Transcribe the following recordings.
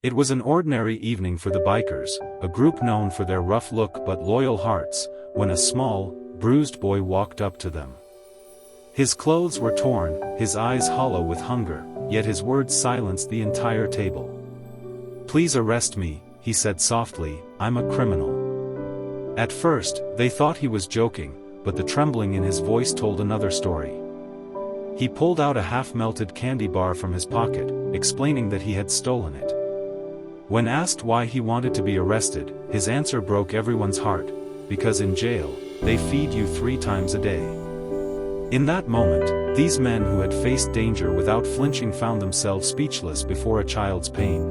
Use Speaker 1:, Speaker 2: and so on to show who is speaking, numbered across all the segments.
Speaker 1: It was an ordinary evening for the bikers, a group known for their rough look but loyal hearts, when a small, bruised boy walked up to them. His clothes were torn, his eyes hollow with hunger, yet his words silenced the entire table. "Please arrest me," he said softly, "I'm a criminal." At first, they thought he was joking, but the trembling in his voice told another story. He pulled out a half-melted candy bar from his pocket, explaining that he had stolen it. When asked why he wanted to be arrested, his answer broke everyone's heart: because in jail, they feed you 3 times a day. In that moment, these men who had faced danger without flinching found themselves speechless before a child's pain.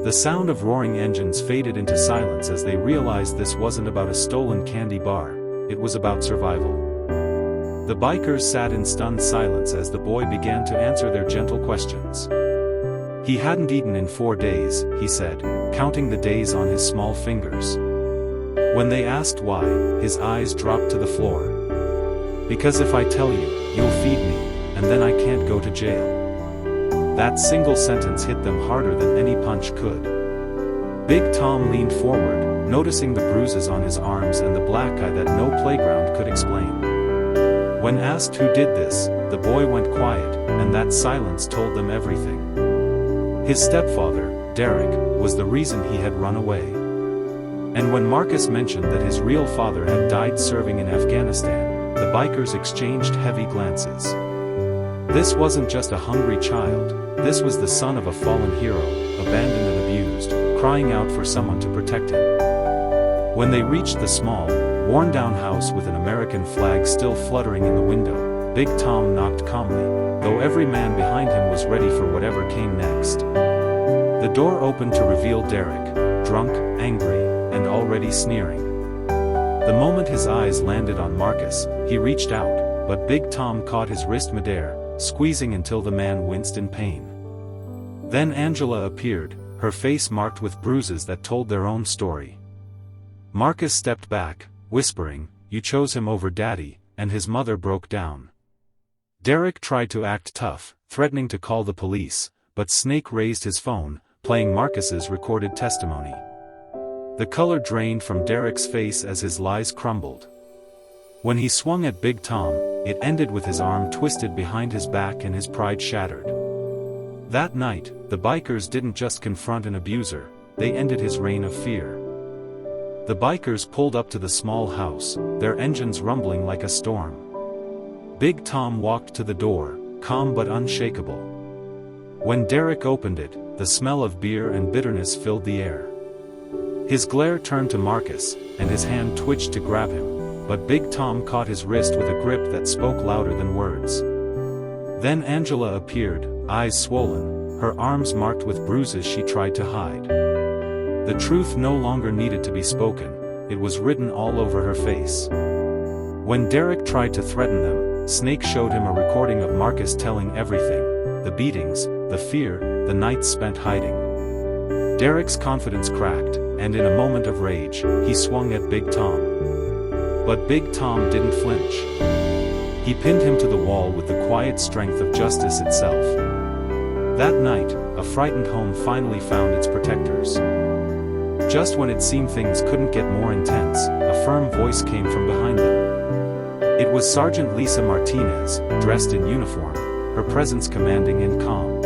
Speaker 1: The sound of roaring engines faded into silence as they realized this wasn't about a stolen candy bar, it was about survival. The bikers sat in stunned silence as the boy began to answer their gentle questions. He hadn't eaten in 4 days, he said, counting the days on his small fingers. When they asked why, his eyes dropped to the floor. "Because if I tell you, you'll feed me, and then I can't go to jail." That single sentence hit them harder than any punch could. Big Tom leaned forward, noticing the bruises on his arms and the black eye that no playground could explain. When asked who did this, the boy went quiet, and that silence told them everything. His stepfather, Derek, was the reason he had run away. And when Marcus mentioned that his real father had died serving in Afghanistan, the bikers exchanged heavy glances. This wasn't just a hungry child, this was the son of a fallen hero, abandoned and abused, crying out for someone to protect him. When they reached the small, worn-down house with an American flag still fluttering in the window, Big Tom knocked calmly, though every man behind him was ready for whatever came next. The door opened to reveal Derek, drunk, angry, and already sneering. The moment his eyes landed on Marcus, he reached out, but Big Tom caught his wrist midair, squeezing until the man winced in pain. Then Angela appeared, her face marked with bruises that told their own story. Marcus stepped back, whispering, "You chose him over Daddy," and his mother broke down. Derek tried to act tough, threatening to call the police, but Snake raised his phone, playing Marcus's recorded testimony. The color drained from Derek's face as his lies crumbled. When he swung at Big Tom, it ended with his arm twisted behind his back and his pride shattered. That night, the bikers didn't just confront an abuser, they ended his reign of fear. The bikers pulled up to the small house, their engines rumbling like a storm. Big Tom walked to the door, calm but unshakable. When Derek opened it, the smell of beer and bitterness filled the air. His glare turned to Marcus, and his hand twitched to grab him, but Big Tom caught his wrist with a grip that spoke louder than words. Then Angela appeared, eyes swollen, her arms marked with bruises she tried to hide. The truth no longer needed to be spoken, it was written all over her face. When Derek tried to threaten them, Snake showed him a recording of Marcus telling everything: the beatings, the fear, the nights spent hiding. Derek's confidence cracked, and in a moment of rage, he swung at Big Tom. But Big Tom didn't flinch. He pinned him to the wall with the quiet strength of justice itself. That night, a frightened home finally found its protectors. Just when it seemed things couldn't get more intense, a firm voice came from behind them. It was Sergeant Lisa Martinez, dressed in uniform, her presence commanding and calm.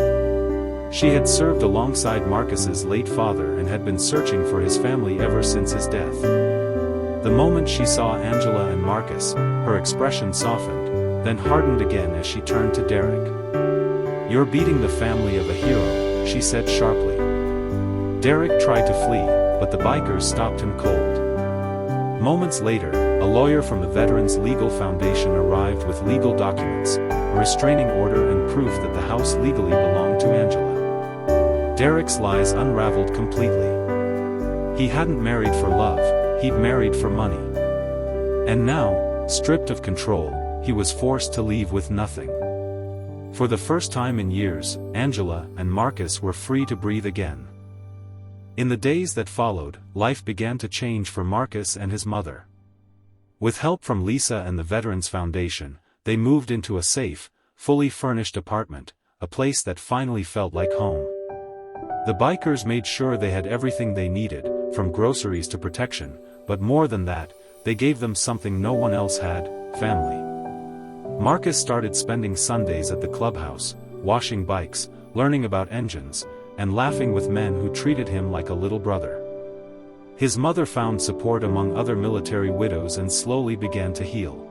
Speaker 1: She had served alongside Marcus's late father and had been searching for his family ever since his death. The moment she saw Angela and Marcus, her expression softened, then hardened again as she turned to Derek. "You're beating the family of a hero," she said sharply. Derek tried to flee, but the bikers stopped him cold. Moments later, a lawyer from the Veterans Legal Foundation arrived with legal documents, a restraining order and proof that the house legally belonged to Angela. Derek's lies unraveled completely. He hadn't married for love, he'd married for money. And now, stripped of control, he was forced to leave with nothing. For the first time in years, Angela and Marcus were free to breathe again. In the days that followed, life began to change for Marcus and his mother. With help from Lisa and the Veterans Foundation, they moved into a safe, fully furnished apartment, a place that finally felt like home. The bikers made sure they had everything they needed, from groceries to protection, but more than that, they gave them something no one else had: family. Marcus started spending Sundays at the clubhouse, washing bikes, learning about engines, and laughing with men who treated him like a little brother. His mother found support among other military widows and slowly began to heal.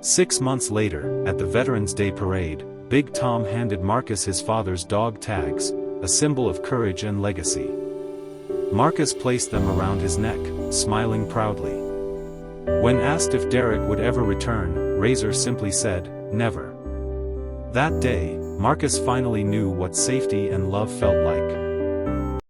Speaker 1: 6 months later, at the Veterans Day parade, Big Tom handed Marcus his father's dog tags, a symbol of courage and legacy. Marcus placed them around his neck, smiling proudly. When asked if Derek would ever return, Razor simply said, "Never." That day, Marcus finally knew what safety and love felt like.